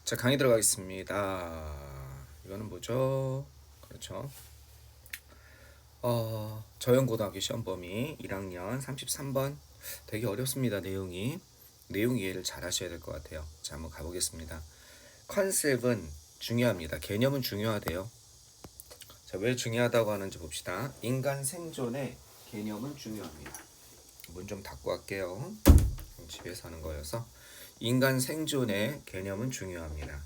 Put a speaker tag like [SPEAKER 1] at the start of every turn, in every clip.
[SPEAKER 1] 자, 강의 들어가겠습니다. 이거는 뭐죠? 그렇죠. 저형고등학교 시험 범위 1학년 33번. 되게 어렵습니다. 내용 이해를 잘 하셔야 될 것 같아요. 자, 한번 가보겠습니다. 컨셉은 중요합니다. 개념은 중요하대요. 자, 왜 중요하다고 하는지 봅시다. 인간 생존의 개념은 중요합니다. 문 좀 닫고 할게요. 집에서 하는 거여서. 인간 생존의 개념은 중요합니다.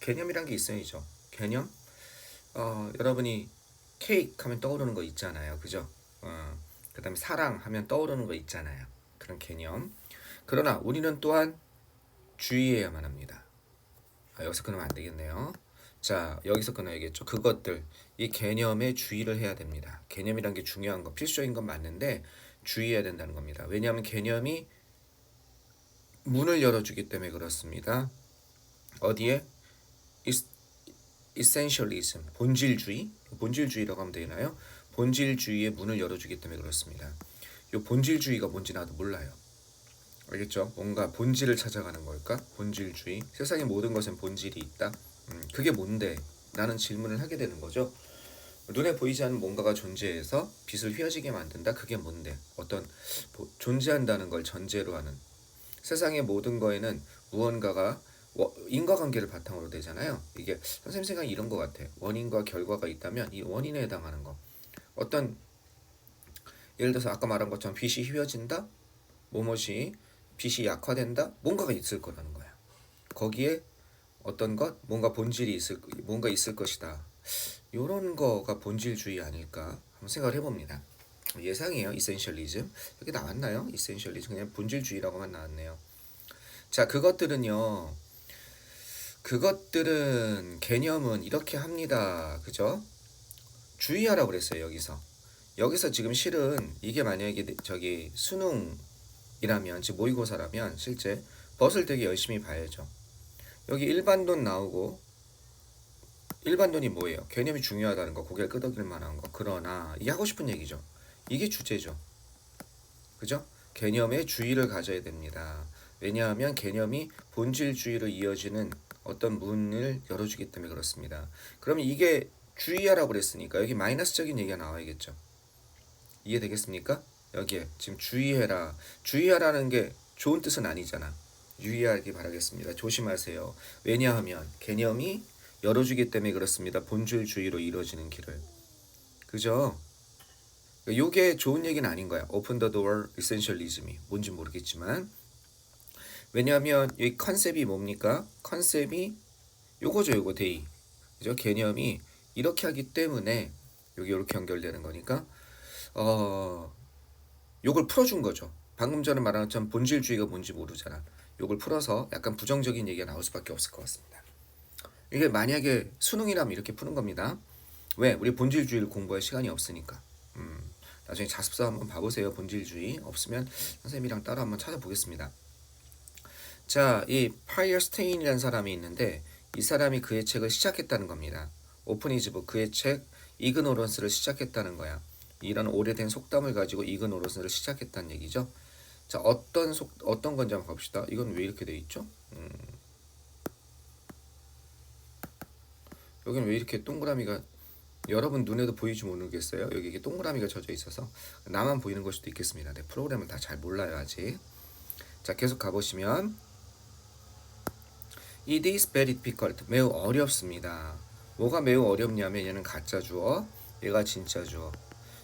[SPEAKER 1] 개념이란 게 있어야죠. 개념? 여러분이 케이크 하면 떠오르는 거 있잖아요. 그죠? 그 다음에 사랑 하면 떠오르는 거 있잖아요. 그런 개념. 그러나 우리는 또한 주의해야만 합니다. 여기서 끊으면 안 되겠네요. 자, 여기서 끊어야겠죠. 그것들, 이 개념에 주의를 해야 됩니다. 개념이란 게 중요한 거, 필수적인 건 맞는데 주의해야 된다는 겁니다. 왜냐하면 개념이 문을 열어주기 때문에 그렇습니다. 어디에? essentialism, 본질주의라고 하면 되나요? 본질주의의 문을 열어주기 때문에 그렇습니다. 이 본질주의가 뭔지 나도 몰라요. 알겠죠? 뭔가 본질을 찾아가는 걸까? 본질주의. 세상의 모든 것엔 본질이 있다. 그게 뭔데? 라는 질문을 하게 되는 거죠. 눈에 보이지 않는 뭔가가 존재해서 빛을 휘어지게 만든다. 그게 뭔데? 어떤 존재한다는 걸 전제로 하는. 세상의 모든 거에는 무언가가 인과관계를 바탕으로 되잖아요. 이게 선생님 생각이 이런 것 같아. 원인과 결과가 있다면 이 원인에 해당하는 거. 어떤 예를 들어서 아까 말한 것처럼 빛이 휘어진다. 뭐뭐시 빛이 약화된다. 뭔가가 있을 거라는 거야. 거기에 어떤 것, 뭔가 있을 것이다. 이런 거가 본질주의 아닐까 한번 생각을 해봅니다. 예상이에요. 이센셜리즘 여기 나왔나요? 이센셜리즘 그냥 본질주의라고만 나왔네요. 자, 그것들은 개념은 이렇게 합니다. 그죠? 주의하라고 그랬어요. 여기서 지금 실은 이게 만약에 저기 수능이라면 즉 모의고사라면 실제 벗을 되게 열심히 봐야죠. 여기 일반론 나오고 일반론이 뭐예요? 개념이 중요하다는 거, 고개를 끄덕일 만한 거. 그러나 이게 하고 싶은 얘기죠. 이게 주제죠. 그죠? 개념에 주의를 가져야 됩니다. 왜냐하면 개념이 본질주의로 이어지는 어떤 문을 열어주기 때문에 그렇습니다. 그러면 이게 주의하라고 그랬으니까 여기 마이너스적인 얘기가 나와야겠죠. 이해되겠습니까? 여기에 지금 주의해라. 주의하라는 게 좋은 뜻은 아니잖아. 유의하기 바라겠습니다. 조심하세요. 왜냐하면 개념이 열어주기 때문에 그렇습니다. 본질주의로 이루어지는 길을. 그죠? 요게 좋은 얘기는 아닌 거야. Open the door essentialism이 뭔지 모르겠지만 왜냐하면 이 컨셉이 뭡니까? 컨셉이 요거죠. 요거 데이. 그죠? 개념이 이렇게 하기 때문에 요게 이렇게 연결되는 거니까 요걸 풀어준 거죠. 방금 전에 말한 것처럼 본질주의가 뭔지 모르잖아. 요걸 풀어서 약간 부정적인 얘기가 나올 수밖에 없을 것 같습니다. 이게 만약에 수능이라면 이렇게 푸는 겁니다. 왜? 우리 본질주의를 공부할 시간이 없으니까. 나중에 자습서 한번 봐보세요. 본질주의 없으면 선생님이랑 따로 한번 찾아보겠습니다. 자, 이 파이어스테인이라는 사람이 있는데 이 사람이 그의 책을 시작했다는 겁니다. 오픈이즈북 그의 책 이그노런스를 시작했다는 거야. 이런 오래된 속담을 가지고 이그노런스를 시작했다는 얘기죠. 자, 어떤 건지 한번 봅시다. 이건 왜 이렇게 돼 있죠? 여기는 왜 이렇게 동그라미가 여러분 눈에도 보이지 모르겠어요. 여기 이게 동그라미가 젖어 있어서 나만 보이는 걸 수도 있겠습니다. 네, 프로그램을 다 잘 몰라요 아직. 자, 계속 가보시면 It is very difficult. 매우 어렵습니다. 뭐가 매우 어렵냐면 얘는 가짜 주어, 얘가 진짜 주어.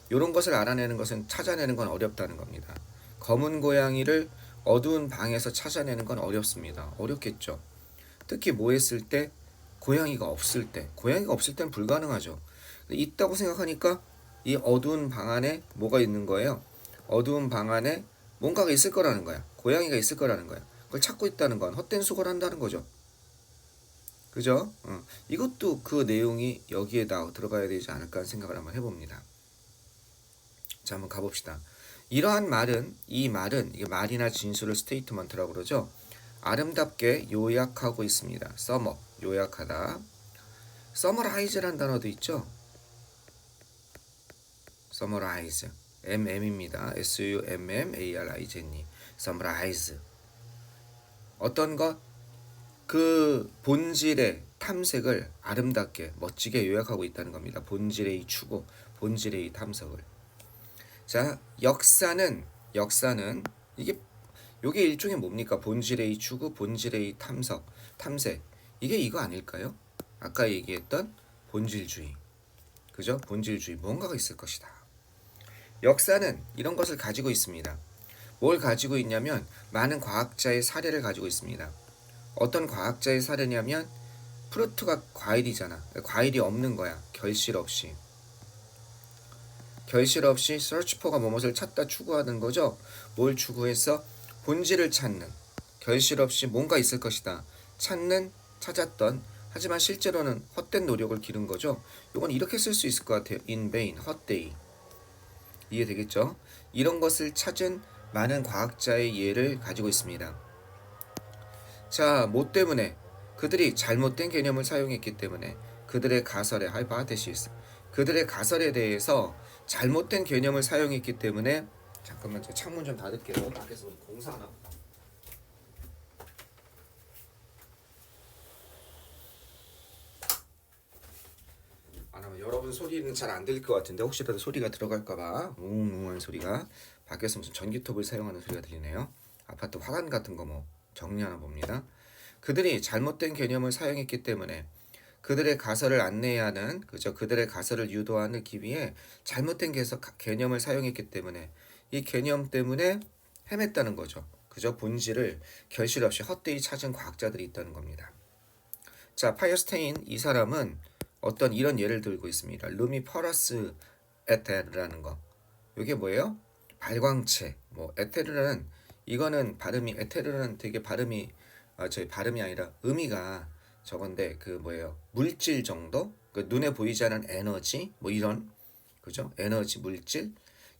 [SPEAKER 1] 이런 것을 알아내는 것은 찾아내는 건 어렵다는 겁니다. 검은 고양이를 어두운 방에서 찾아내는 건 어렵습니다. 어렵겠죠. 특히 뭐 했을 때 고양이가 없을 때는 불가능하죠. 있다고 생각하니까 이 어두운 방 안에 뭐가 있는 거예요? 어두운 방 안에 뭔가가 있을 거라는 거야. 고양이가 있을 거라는 거야. 그걸 찾고 있다는 건 헛된 수고를 한다는 거죠. 그죠? 이것도 그 내용이 여기에 들어가야 되지 않을까 생각을 한번 해봅니다. 자, 한번 가봅시다. 이러한 말은, 이게 말이나 진술을 스테이트먼트라고 그러죠. 아름답게 요약하고 있습니다. 서머, 요약하다. 서머라이즈란 단어도 있죠. 서머라이즈, MM입니다. SUMMARIZ. 서머라이즈. 어떤 것? 그 본질의 탐색을 아름답게 멋지게 요약하고 있다는 겁니다. 본질의 이 추구, 본질의 이 탐색을. 자, 역사는 이게 요게 일종의 뭡니까? 본질의 이 추구, 본질의 이 탐색. 이게 이거 아닐까요? 아까 얘기했던 본질주의. 그죠? 본질주의. 뭔가가 있을 것이다. 역사는 이런 것을 가지고 있습니다. 뭘 가지고 있냐면 많은 과학자의 사례를 가지고 있습니다. 어떤 과학자의 사례냐면 프루트가 과일이잖아. 과일이 없는 거야. 결실 없이 search for가 뭐뭇을 찾다 추구하는 거죠. 뭘 추구해서 본질을 찾는, 결실 없이 뭔가 있을 것이다 찾았던, 하지만 실제로는 헛된 노력을 기른 거죠. 이건 이렇게 쓸 수 있을 것 같아요. in vain, 헛되이. 이해되겠죠? 이런 것을 찾은 많은 과학자의 예를 가지고 있습니다. 자, 뭐 때문에? 그들이 잘못된 개념을 사용했기 때문에. 그들의 가설에 hypothesis, 그들의 가설에 대해서 잘못된 개념을 사용했기 때문에. 잠깐만, 저 창문 좀 닫을게요. 밖에서 공사하나 보다. 아마 여러분 소리는 잘 안 들릴 것 같은데 혹시라도 소리가 들어갈까봐 웅웅한 소리가, 밖에서 무슨 전기톱을 사용하는 소리가 들리네요. 아파트 화단 같은 거 뭐 정리하나 봅니다. 그들이 잘못된 개념을 사용했기 때문에 그들의 가설을 안내하는, 그죠? 그들의 가설을 유도하기 위해 잘못된 개념을 사용했기 때문에 이 개념 때문에 헤맸다는 거죠. 그죠? 본질을 결실 없이 헛되이 찾은 과학자들이 있다는 겁니다. 자, 파이어스테인 이 사람은 어떤 이런 예를 들고 있습니다. 루미 퍼러스 에테르라는 거. 이게 뭐예요? 발광체. 뭐 에테르는 이거는 발음이, 에테르는 되게 발음이 저희 발음이 아니라 의미가 저건데 그 뭐예요? 물질 정도? 그 눈에 보이지 않는 에너지 뭐 이런, 그죠? 에너지, 물질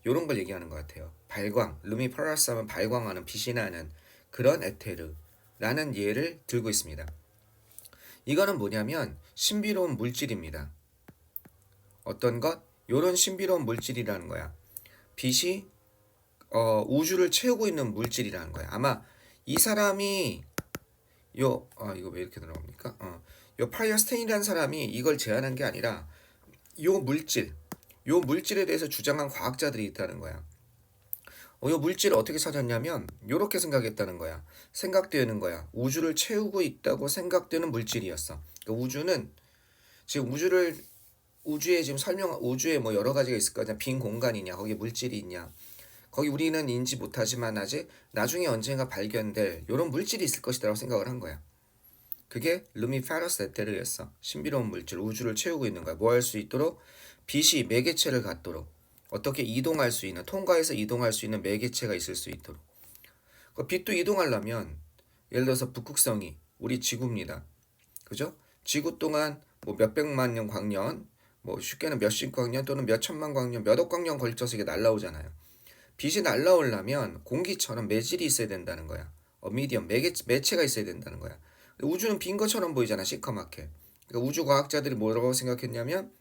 [SPEAKER 1] 요런 걸 얘기하는 것 같아요. 발광, 루미퍼러스 하면 발광하는, 빛이 나는 그런 에테르라는 예를 들고 있습니다. 이거는 뭐냐면 신비로운 물질입니다. 어떤 것? 요런 신비로운 물질이라는 거야. 빛이 우주를 채우고 있는 물질이라는 거야. 아마 이 사람이 이거 왜 이렇게 들어갑니까? 요 파이어스테인이라는 사람이 이걸 제안한 게 아니라 요 물질에 대해서 주장한 과학자들이 있다는 거야. 요 물질을 어떻게 찾았냐면 요렇게 생각했다는 거야. 생각되는 거야. 우주를 채우고 있다고 생각되는 물질이었어. 그러니까 우주는 지금 우주에 지금 우주에 뭐 여러 가지가 있을 거냐. 빈 공간이냐, 거기 물질이 있냐, 거기 우리는 인지 못하지만 아직 나중에 언젠가 발견될 이런 물질이 있을 것이라고 생각을 한 거야. 그게 루미페러스 에테르였어. 신비로운 물질, 우주를 채우고 있는 거야. 뭐 할 수 있도록? 빛이 매개체를 갖도록, 어떻게 이동할 수 있는, 통과해서 이동할 수 있는 매개체가 있을 수 있도록. 그 빛도 이동하려면 예를 들어서 북극성이 우리 지구입니다. 그죠? 지구 동안 뭐 몇백만 년 광년, 뭐 쉽게는 몇십 광년 또는 몇천만 광년, 몇억 광년 걸쳐서 이게 날아오잖아요. 빛이 날아오려면 공기처럼 매질이 있어야 된다는 거야. 미디엄, 매체가 있어야 된다는 거야. 우주는 빈 것처럼 보이잖아, 시커멓게. 그러니까 우주 과학자들이 뭐라고 생각했냐면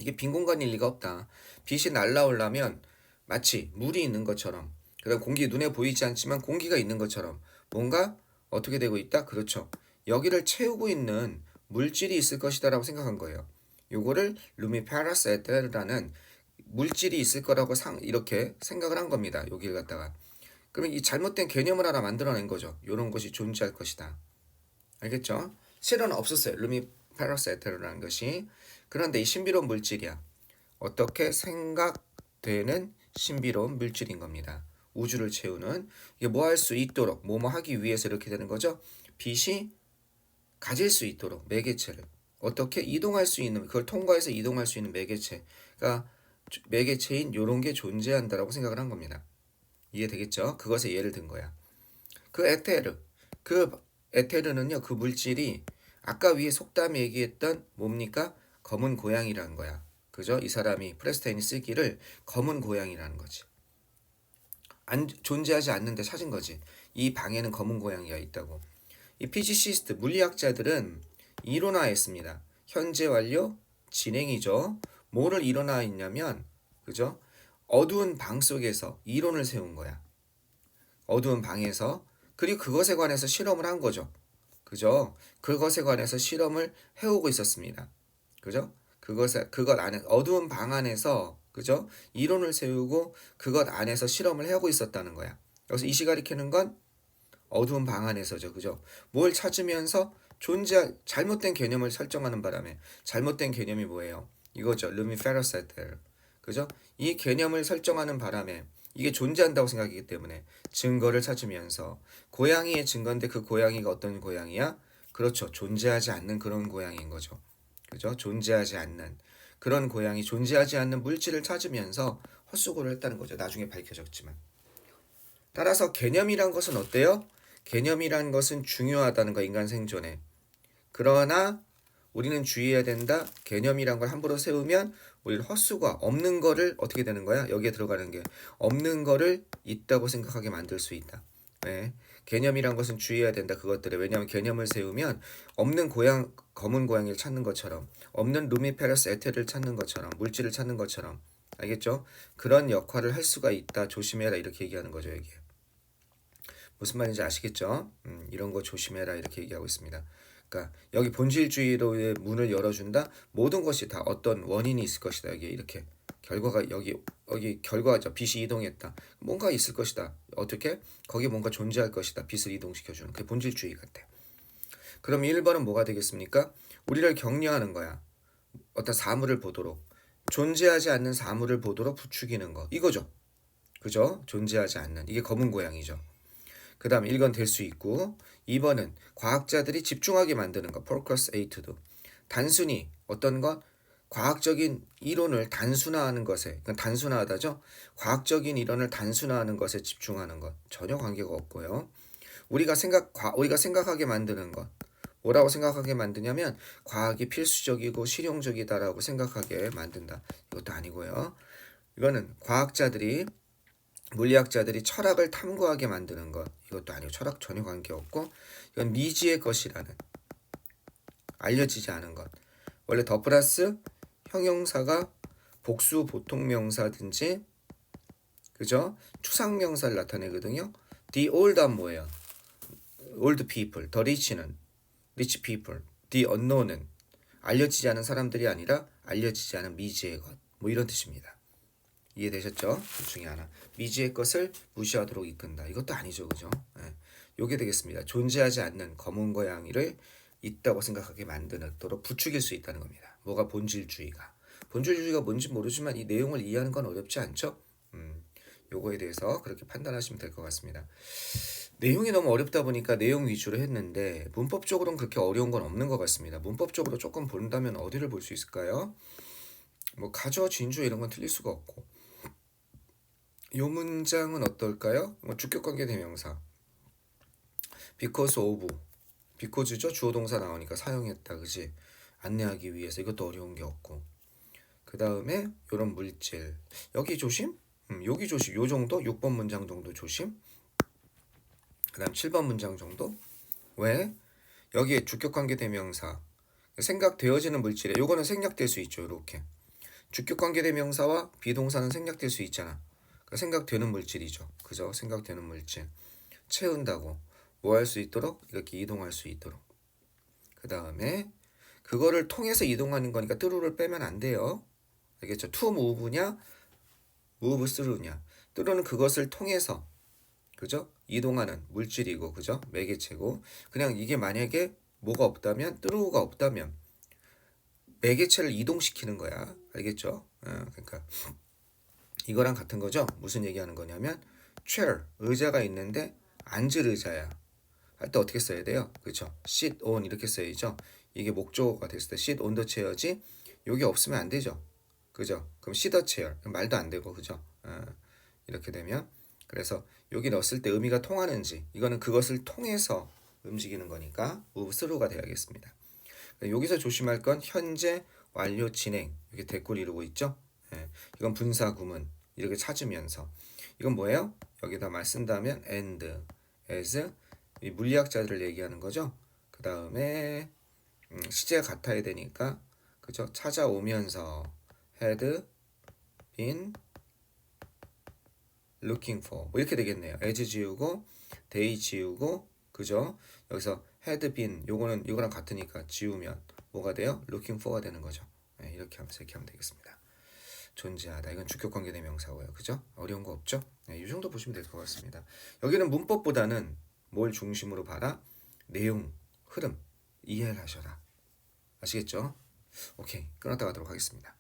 [SPEAKER 1] 이게 빈 공간일 리가 없다. 빛이 날아오려면 마치 물이 있는 것처럼, 그다음 공기 눈에 보이지 않지만 공기가 있는 것처럼 뭔가 어떻게 되고 있다? 그렇죠. 여기를 채우고 있는 물질이 있을 것이다라고 생각한 거예요. 요거를 루미페러스에테르라는 물질이 있을 거라고 이렇게 생각을 한 겁니다. 여기를 갖다가. 그러면 이 잘못된 개념을 하나 만들어낸 거죠. 이런 것이 존재할 것이다. 알겠죠? 실은 없었어요. 루미페러스에테르라는 것이. 그런데 이 신비로운 물질이야. 어떻게 생각되는 신비로운 물질인 겁니다. 우주를 채우는, 이게 뭐 할 수 있도록, 뭐뭐 하기 위해서 이렇게 되는 거죠. 빛이 가질 수 있도록 매개체를 어떻게 이동할 수 있는, 그걸 통과해서 이동할 수 있는 매개체가, 매개체인 요런 게 존재한다라고 생각을 한 겁니다. 이해되겠죠? 그것에 예를 든 거야. 그 에테르는요, 그 물질이 아까 위에 속담에 얘기했던 뭡니까? 검은 고양이라는 거야. 그죠? 이 사람이 프레스테인이 쓰기를 검은 고양이라는 거지. 존재하지 않는데 찾은 거지. 이 방에는 검은 고양이가 있다고. 이 피지시스트, 물리학자들은 이론화했습니다. 현재 완료, 진행이죠. 뭐를 이론화했냐면, 그죠? 어두운 방 속에서 이론을 세운 거야. 어두운 방에서. 그리고 그것에 관해서 실험을 한 거죠. 그죠? 그것에 관해서 실험을 해오고 있었습니다. 그죠? 그것 안에 어두운 방 안에서 그죠? 이론을 세우고 그것 안에서 실험을 해오고 있었다는 거야. 여기서 이 시가리 켜는 건 어두운 방 안에서죠. 그죠? 뭘 찾으면서 잘못된 개념을 설정하는 바람에 잘못된 개념이 뭐예요? 이거죠. 르미 페러세텔. 그죠? 이 개념을 설정하는 바람에 이게 존재한다고 생각하기 때문에 증거를 찾으면서 고양이의 증거인데 그 고양이가 어떤 고양이야? 그렇죠. 존재하지 않는 그런 고양이인 거죠. 그죠? 존재하지 않는 그런 고양이, 존재하지 않는 물질을 찾으면서 헛수고를 했다는 거죠. 나중에 밝혀졌지만. 따라서 개념이란 것은 어때요? 개념이란 것은 중요하다는 거, 인간 생존에. 그러나 우리는 주의해야 된다. 개념이란 걸 함부로 세우면 우리는 헛수가 없는 거를 어떻게 되는 거야? 여기에 들어가는 게 없는 거를 있다고 생각하게 만들 수 있다. 네. 개념이란 것은 주의해야 된다. 그것들에. 왜냐하면 개념을 세우면 없는 검은 고양이를 찾는 것처럼, 없는 루미페러스 에테를 찾는 것처럼, 물질을 찾는 것처럼, 알겠죠? 그런 역할을 할 수가 있다. 조심해라. 이렇게 얘기하는 거죠. 여기에. 무슨 말인지 아시겠죠? 이런 거 조심해라. 이렇게 얘기하고 있습니다. 그러니까 여기 본질주의로의 문을 열어준다. 모든 것이 다 어떤 원인이 있을 것이다. 여기 이렇게 결과가 여기 결과죠. 빛이 이동했다. 뭔가 있을 것이다. 어떻게? 거기 뭔가 존재할 것이다. 빛을 이동시켜주는 그게 본질주의 같아. 그럼 1번은 뭐가 되겠습니까? 우리를 격려하는 거야. 어떤 사물을 보도록. 존재하지 않는 사물을 보도록 부추기는 거. 이거죠. 그죠? 존재하지 않는. 이게 검은 고양이죠. 그 다음 1번 될 수 있고 2번은 과학자들이 집중하게 만드는 것. Focus A도. 단순히 어떤 것? 과학적인 이론을 단순화하는 것에, 단순화하다죠. 과학적인 이론을 단순화하는 것에 집중하는 것. 전혀 관계가 없고요. 우리가 생각하게 만드는 것. 뭐라고 생각하게 만드냐면 과학이 필수적이고 실용적이다라고 생각하게 만든다. 이것도 아니고요. 이거는 과학자들이 물리학자들이 철학을 탐구하게 만드는 것. 이것도 아니고 철학 전혀 관계없고 이건 미지의 것이라는 알려지지 않은 것. 원래 더 플러스 형용사가 복수 보통명사든지 그죠? 추상명사를 나타내거든요. The old은 뭐예요? old people. The rich는 rich people. The unknown은 알려지지 않은 사람들이 아니라 알려지지 않은 미지의 것. 뭐 이런 뜻입니다. 이해되셨죠? 둘 중에 하나. 미지의 것을 무시하도록 이끈다. 이것도 아니죠. 그죠? 예. 요게 되겠습니다. 존재하지 않는 검은 고양이를 있다고 생각하게 만드도록 부추길 수 있다는 겁니다. 뭐가 본질주의가. 본질주의가 뭔지 모르지만 이 내용을 이해하는 건 어렵지 않죠? 요거에 대해서 그렇게 판단하시면 될 것 같습니다. 내용이 너무 어렵다 보니까 내용 위주로 했는데 문법적으로는 그렇게 어려운 건 없는 것 같습니다. 문법적으로 조금 본다면 어디를 볼 수 있을까요? 뭐 가저, 진주 이런 건 틀릴 수가 없고 요 문장은 어떨까요? 뭐 주격관계 대명사 because of because죠. 주어 동사 나오니까 사용했다. 그지? 안내하기 위해서 이것도 어려운 게 없고 그 다음에 요런 물질 여기 조심? 여기 조심. 요 정도? 6번 문장 정도 조심. 그 다음 7번 문장 정도. 왜? 여기에 주격관계 대명사 생각되어지는 물질에 요거는 생략될 수 있죠. 이렇게 주격관계 대명사와 비동사는 생략될 수 있잖아. 그러니까 생각되는 물질이죠. 그죠? 생각되는 물질 채운다고 뭐 할 수 있도록 이렇게 이동할 수 있도록 그 다음에 그거를 통해서 이동하는 거니까 뜨루를 빼면 안 돼요. 알겠죠? to move냐 move through냐 뜨루는 그것을 통해서 그죠? 이동하는 물질이고 그죠? 매개체고 그냥 이게 만약에 뭐가 없다면 뜨루가 없다면 매개체를 이동시키는 거야. 알겠죠? 그러니까 이거랑 같은 거죠. 무슨 얘기하는 거냐면 chair 의자가 있는데 앉을 의자야. 할 때 어떻게 써야 돼요? 그렇죠? sit on 이렇게 써야죠. 이게 목적어가 됐을 때 sit on the chair지. 여기 없으면 안 되죠. 그죠? 그럼 sit the chair 말도 안 되고 그죠? 이렇게 되면 그래서 여기 넣었을 때 의미가 통하는지 이거는 그것을 통해서 움직이는 거니까 move through가 돼야겠습니다. 여기서 조심할 건 현재 완료 진행 이렇게 대꾸를 이루고 있죠. 이건 분사 구문 이렇게 찾으면서 이건 뭐예요? 여기다 말 쓴다면 and as 이 물리학자들을 얘기하는 거죠. 그 다음에 시제가 같아야 되니까 그죠? 찾아오면서 had been looking for 뭐 이렇게 되겠네요. as 지우고 they 지우고 그죠? 여기서 had been 요거는 이거랑 같으니까 지우면 뭐가 돼요? looking for가 되는 거죠. 네, 이렇게 하면 되겠습니다. 존재하다. 이건 주격 관계 대명사고요. 그죠? 어려운 거 없죠? 네, 이 정도 보시면 될 것 같습니다. 여기는 문법보다는 뭘 중심으로 봐라? 내용, 흐름, 이해를 하셔라. 아시겠죠? 오케이. 끊었다 가도록 하겠습니다.